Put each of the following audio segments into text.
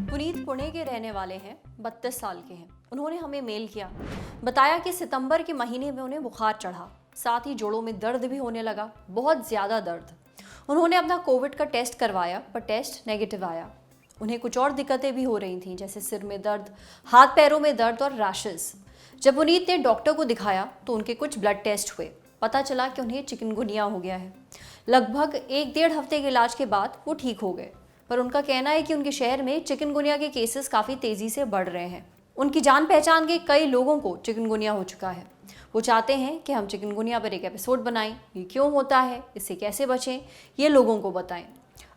पुनीत पुणे के रहने वाले हैं, 32 साल के हैं। उन्होंने हमें मेल किया, बताया कि सितंबर के महीने में उन्हें बुखार चढ़ा, साथ ही जोड़ों में दर्द भी होने लगा, बहुत ज़्यादा दर्द। उन्होंने अपना कोविड का टेस्ट करवाया पर टेस्ट नेगेटिव आया। उन्हें कुछ और दिक्कतें भी हो रही थीं, जैसे सिर में दर्द, हाथ पैरों में दर्द और रैशेस। जब पुनीत ने डॉक्टर को दिखाया तो उनके कुछ ब्लड टेस्ट हुए, पता चला कि उन्हें चिकनगुनिया हो गया है। लगभग 1-1.5 हफ्ते के इलाज के बाद वो ठीक हो गए, पर उनका कहना है कि उनके शहर में चिकनगुनिया के केसेस काफ़ी तेज़ी से बढ़ रहे हैं। उनकी जान पहचान के कई लोगों को चिकनगुनिया हो चुका है। वो चाहते हैं कि हम चिकनगुनिया पर एक एपिसोड बनाएं, ये क्यों होता है, इससे कैसे बचें, ये लोगों को बताएं।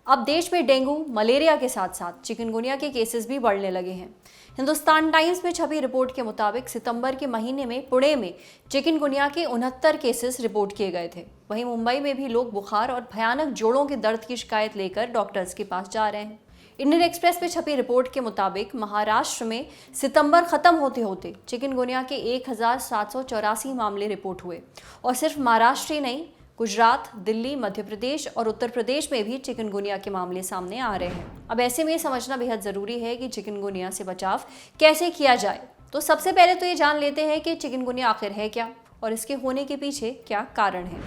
अब देश में डेंगू, मलेरिया के साथ साथ चिकनगुनिया के केसेस भी बढ़ने लगे हैं। हिंदुस्तान टाइम्स में छपी रिपोर्ट के मुताबिक सितंबर के महीने में पुणे में चिकनगुनिया के 69 केसेस रिपोर्ट किए गए थे। वहीं मुंबई में भी लोग बुखार और भयानक जोड़ों के दर्द की शिकायत लेकर डॉक्टर्स के पास जा रहे हैं। इंडियन एक्सप्रेस में छपी रिपोर्ट के मुताबिक महाराष्ट्र में सितंबर खत्म होते होते चिकनगुनिया के 1784 मामले रिपोर्ट हुए। और सिर्फ महाराष्ट्र ही नहीं, गुजरात, दिल्ली, मध्य प्रदेश और उत्तर प्रदेश में भी चिकनगुनिया के मामले सामने आ रहे हैं। अब ऐसे में ये समझना बेहद ज़रूरी है कि चिकनगुनिया से बचाव कैसे किया जाए। तो सबसे पहले तो ये जान लेते हैं कि चिकनगुनिया आखिर है क्या और इसके होने के पीछे क्या कारण है।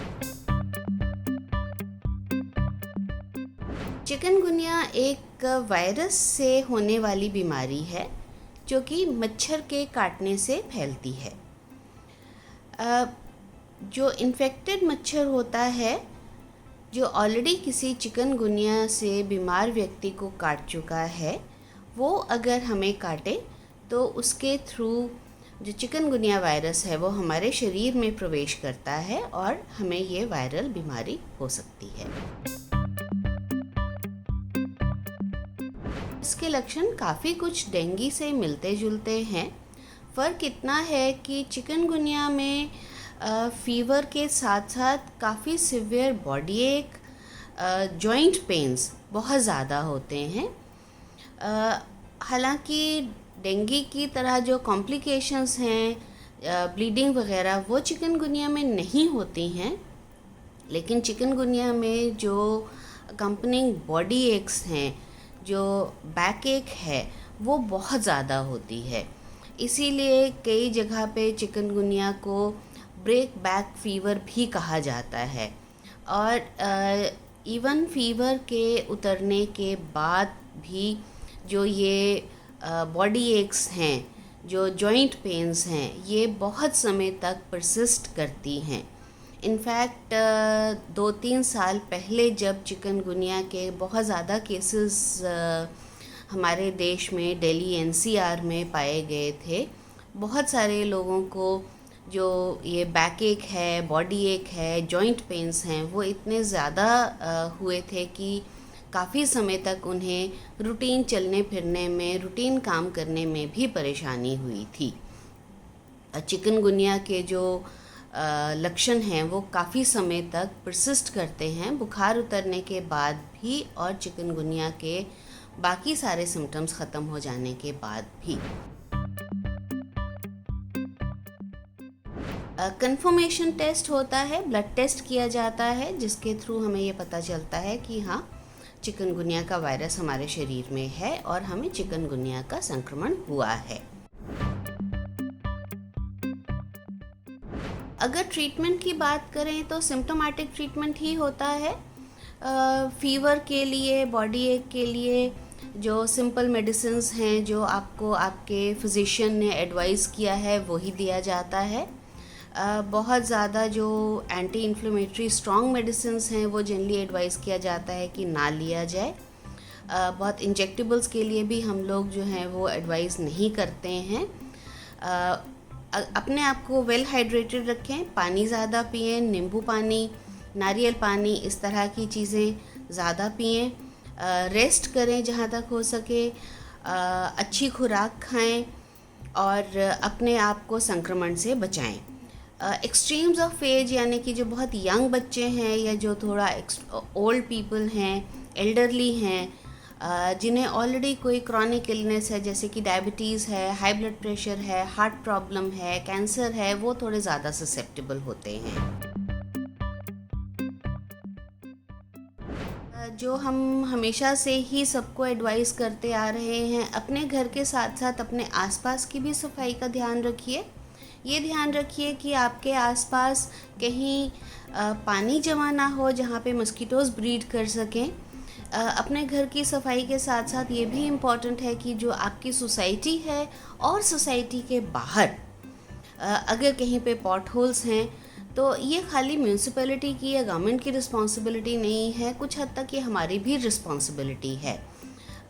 चिकनगुनिया एक वायरस से होने वाली बीमारी है जो कि मच्छर के काटने से फैलती है। जो इन्फेक्टेड मच्छर होता है, जो ऑलरेडी किसी चिकनगुनिया से बीमार व्यक्ति को काट चुका है, वो अगर हमें काटे तो उसके थ्रू जो चिकनगुनिया वायरस है वो हमारे शरीर में प्रवेश करता है और हमें ये वायरल बीमारी हो सकती है। इसके लक्षण काफ़ी कुछ डेंगू से मिलते जुलते हैं। फ़र्क इतना है कि चिकनगुनिया में फीवर के साथ साथ काफ़ी सिवियर बॉडी एक, जॉइंट पेन्स बहुत ज़्यादा होते हैं। हालांकि डेंगू की तरह जो कॉम्प्लिकेशंस हैं, ब्लीडिंग वगैरह, वो चिकनगुनिया में नहीं होती हैं, लेकिन चिकनगुनिया में जो अकम्पनिंग बॉडी एक्स हैं, जो बैक एक है, वो बहुत ज़्यादा होती है। इसीलिए कई जगह पे चिकनगुनिया को ब्रेक बैक फीवर भी कहा जाता है। और इवन फीवर के उतरने के बाद भी जो ये बॉडी एक्स हैं, जो जॉइंट पेन्स हैं, ये बहुत समय तक परसिस्ट करती हैं। इनफैक्ट 2-3 साल पहले जब चिकनगुनिया के बहुत ज़्यादा केसेस हमारे देश में दिल्ली एनसीआर में पाए गए थे, बहुत सारे लोगों को जो ये बैक एक है, बॉडी एक है, जॉइंट पेन्स हैं, वो इतने ज़्यादा हुए थे कि काफ़ी समय तक उन्हें रूटीन चलने फिरने में, रूटीन काम करने में भी परेशानी हुई थी। चिकनगुनिया के जो लक्षण हैं वो काफ़ी समय तक परसिस्ट करते हैं, बुखार उतरने के बाद भी और चिकनगुनिया के बाकी सारे सिम्टम्स ख़त्म हो जाने के बाद भी। कंफर्मेशन टेस्ट होता है, ब्लड टेस्ट किया जाता है, जिसके थ्रू हमें ये पता चलता है कि हाँ, चिकनगुनिया का वायरस हमारे शरीर में है और हमें चिकनगुनिया का संक्रमण हुआ है। अगर ट्रीटमेंट की बात करें तो सिम्टोमेटिक ट्रीटमेंट ही होता है। फीवर के लिए, बॉडी एक के लिए जो सिंपल मेडिसिन्स हैं, जो आपको आपके फिजिशियन ने एडवाइस किया है, वही दिया जाता है। बहुत ज़्यादा जो एंटी इन्फ्लेमेटरी स्ट्रॉन्ग मेडिसिन्स हैं वो जनरली एडवाइस किया जाता है कि ना लिया जाए। बहुत इंजेक्टेबल्स के लिए भी हम लोग जो हैं वो एडवाइस नहीं करते हैं। अपने आप को वेल हाइड्रेटेड रखें, पानी ज़्यादा पिएं, नींबू पानी, नारियल पानी, इस तरह की चीज़ें ज़्यादा पिएं। रेस्ट करें जहाँ तक हो सके, अच्छी खुराक खाएं और अपने आप को संक्रमण से बचाएं। एक्सट्रीम्स ऑफ एज, यानी कि जो बहुत यंग बच्चे हैं या जो थोड़ा ओल्ड पीपल हैं, एल्डरली हैं, जिन्हें ऑलरेडी कोई क्रॉनिक इलनेस है, जैसे कि डायबिटीज़ है, हाई ब्लड प्रेशर है, हार्ट प्रॉब्लम है, कैंसर है, वो थोड़े ज़्यादा ससेप्टेबल होते हैं। जो हम हमेशा से ही सबको एडवाइस करते आ रहे हैं, अपने घर के साथ साथ अपने आसपास की भी सफाई का ध्यान रखिए। ये ध्यान रखिए कि आपके आसपास कहीं पानी जमा ना हो जहाँ पे मस्कीटोज़ ब्रीड कर सकें। अपने घर की सफाई के साथ साथ ये भी इम्पॉर्टेंट है कि जो आपकी सोसाइटी है और सोसाइटी के बाहर अगर कहीं पे पॉट होल्स हैं, तो ये खाली म्यूनसिपैलिटी की या गवर्नमेंट की रिस्पॉन्सिबिलिटी नहीं है, कुछ हद तक ये हमारी भी रिस्पॉन्सिबिलिटी है।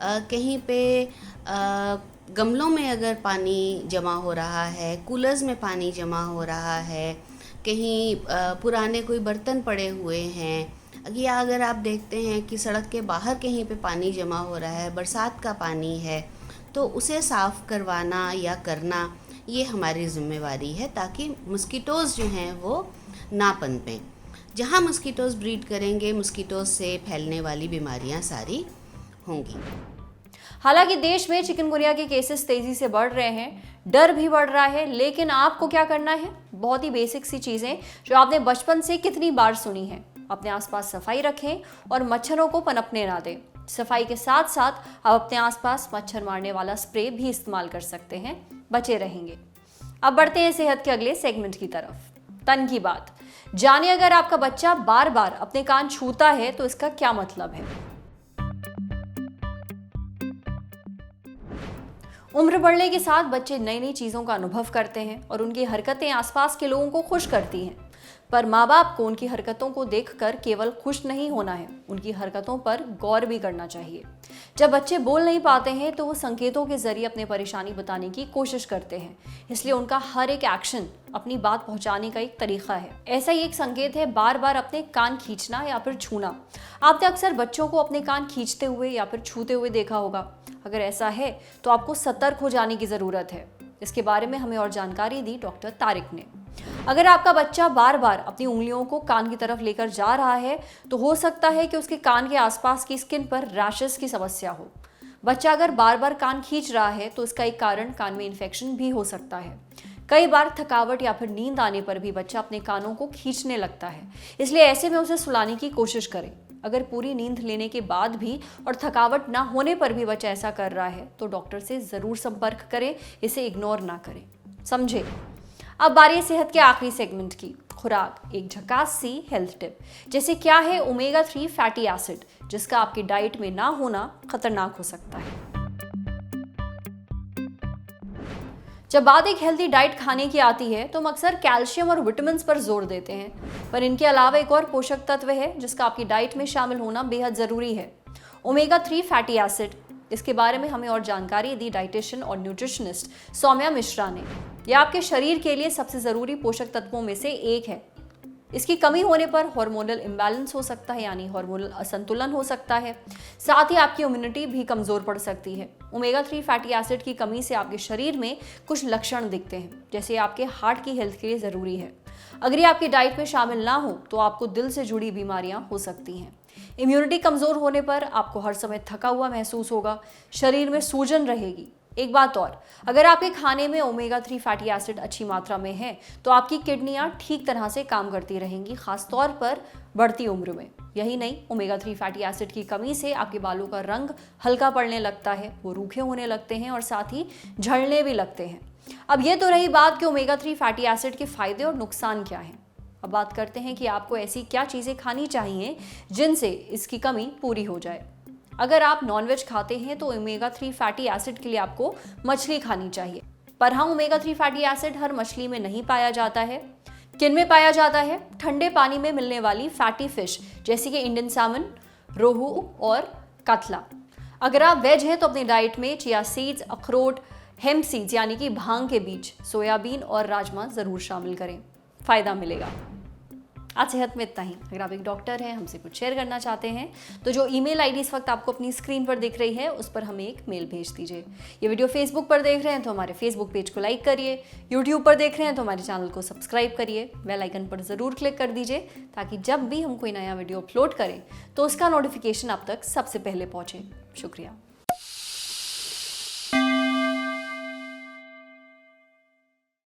कहीं पे गमलों में अगर पानी जमा हो रहा है, कूलर्स में पानी जमा हो रहा है, कहीं पुराने कोई बर्तन पड़े हुए हैं, या अगर आप देखते हैं कि सड़क के बाहर कहीं पे पानी जमा हो रहा है, बरसात का पानी है, तो उसे साफ़ करवाना या करना ये हमारी ज़िम्मेवारी है, ताकि मस्कीटोज़ जो हैं वो ना पनपें। जहाँ मस्कीटोज़ ब्रीड करेंगे, मस्कीटोज़ से फैलने वाली बीमारियाँ सारी होंगी। हालांकि देश में चिकनगुनिया के केसेस तेजी से बढ़ रहे हैं, डर भी बढ़ रहा है, लेकिन आपको क्या करना है? बहुत ही बेसिक सी चीज़ें जो आपने बचपन से कितनी बार सुनी हैं। अपने आसपास सफाई रखें और मच्छरों को पनपने ना दें। सफाई के साथ साथ आप अपने आसपास मच्छर मारने वाला स्प्रे भी इस्तेमाल कर सकते हैं, बचे रहेंगे। अब बढ़ते हैं सेहत के अगले सेगमेंट की तरफ, तन की बात। जानिए, अगर आपका बच्चा बार बार अपने कान छूता है तो इसका क्या मतलब है। उम्र बढ़ने के साथ बच्चे नई नई चीज़ों का अनुभव करते हैं और उनकी हरकतें आसपास के लोगों को खुश करती हैं। पर माँ बाप को उनकी हरकतों को देखकर केवल खुश नहीं होना है, उनकी हरकतों पर गौर भी करना चाहिए। जब बच्चे बोल नहीं पाते हैं तो वो संकेतों के जरिए अपनी परेशानी बताने की कोशिश करते हैं, इसलिए उनका हर एक एक्शन अपनी बात पहुंचाने का एक तरीका है। ऐसा ही एक संकेत है बार बार अपने कान खींचना या फिर छूना। आपने अक्सर बच्चों को अपने कान खींचते हुए या फिर छूते हुए देखा होगा। अगर ऐसा है तो आपको सतर्क हो जाने की ज़रूरत है। इसके बारे में हमें और जानकारी दी डॉक्टर तारिक ने। अगर आपका बच्चा बार बार अपनी उंगलियों को कान की तरफ लेकर जा रहा है तो हो सकता है कि उसके कान के आसपास की स्किन पर रैशेस की समस्या हो। बच्चा अगर बार बार कान खींच रहा है तो इसका एक कारण कान में इन्फेक्शन भी हो सकता है। कई बार थकावट या फिर नींद आने पर भी बच्चा अपने कानों को खींचने लगता है, इसलिए ऐसे में उसे सुलाने की कोशिश करें। अगर पूरी नींद लेने के बाद भी और थकावट ना होने पर भी बच्चा ऐसा कर रहा है तो डॉक्टर से ज़रूर संपर्क करें, इसे इग्नोर ना करें। समझे। अब बारी है सेहत के आखिरी सेगमेंट की, खुराक। एक झकास सी हेल्थ टिप, जैसे क्या है ओमेगा 3 फैटी एसिड, जिसका आपकी डाइट में ना होना खतरनाक हो सकता है। जब बात एक हेल्दी डाइट खाने की आती है तो हम अक्सर कैल्शियम और विटामिन पर जोर देते हैं, पर इनके अलावा एक और पोषक तत्व है जिसका आपकी डाइट में शामिल होना बेहद ज़रूरी है, ओमेगा 3 फैटी एसिड। इसके बारे में हमें और जानकारी दी डाइटिशियन और न्यूट्रिशनिस्ट सौम्या मिश्रा ने। यह आपके शरीर के लिए सबसे ज़रूरी पोषक तत्वों में से एक है। इसकी कमी होने पर हार्मोनल इम्बैलेंस हो सकता है, यानी हार्मोनल असंतुलन हो सकता है। साथ ही आपकी इम्यूनिटी भी कमज़ोर पड़ सकती है। ओमेगा 3 फैटी एसिड की कमी से आपके शरीर में कुछ लक्षण दिखते हैं, जैसे आपके हार्ट की हेल्थ के लिए ज़रूरी है। अगर ये आपकी डाइट में शामिल ना हो तो आपको दिल से जुड़ी बीमारियां हो सकती हैं। इम्यूनिटी कमज़ोर होने पर आपको हर समय थका हुआ महसूस होगा, शरीर में सूजन रहेगी। एक बात और, अगर आपके खाने में ओमेगा 3 फैटी एसिड अच्छी मात्रा में है तो आपकी किडनियां ठीक तरह से काम करती रहेंगी, खासतौर पर बढ़ती उम्र में। यही नहीं, ओमेगा 3 फैटी एसिड की कमी से आपके बालों का रंग हल्का पड़ने लगता है, वो रूखे होने लगते हैं और साथ ही झड़ने भी लगते हैं। अब ये तो रही बात कि ओमेगा 3 फैटी एसिड के फायदे और नुकसान क्या हैं। अब बात करते हैं कि आपको ऐसी क्या चीज़ें खानी चाहिए जिनसे इसकी कमी पूरी हो जाए। अगर आप नॉनवेज खाते हैं तो ओमेगा 3 फैटी एसिड के लिए आपको मछली खानी चाहिए। पर हाँ, ओमेगा 3 फैटी एसिड हर मछली में नहीं पाया जाता है। किन में पाया जाता है? ठंडे पानी में मिलने वाली फैटी फिश, जैसे कि इंडियन सैमन, रोहू और कतला। अगर आप वेज हैं तो अपनी डाइट में चिया सीड्स, अखरोट, हेम्प सीड्स यानी कि भांग के बीज, सोयाबीन और राजमा ज़रूर शामिल करें, फ़ायदा मिलेगा। आज सेहत में इतना ही। अगर आप एक डॉक्टर हैं, हमसे कुछ शेयर करना चाहते हैं तो जो ईमेल आईडी इस वक्त आपको अपनी स्क्रीन पर दिख रही है उस पर हमें एक मेल भेज दीजिए। ये वीडियो फेसबुक पर देख रहे हैं तो हमारे फेसबुक पेज को लाइक करिए, यूट्यूब पर देख रहे हैं तो हमारे चैनल को सब्सक्राइब करिए, बेल आइकन पर ज़रूर क्लिक कर दीजिए ताकि जब भी हम कोई नया वीडियो अपलोड करें तो उसका नोटिफिकेशन आप तक सबसे पहले पहुंचे। शुक्रिया।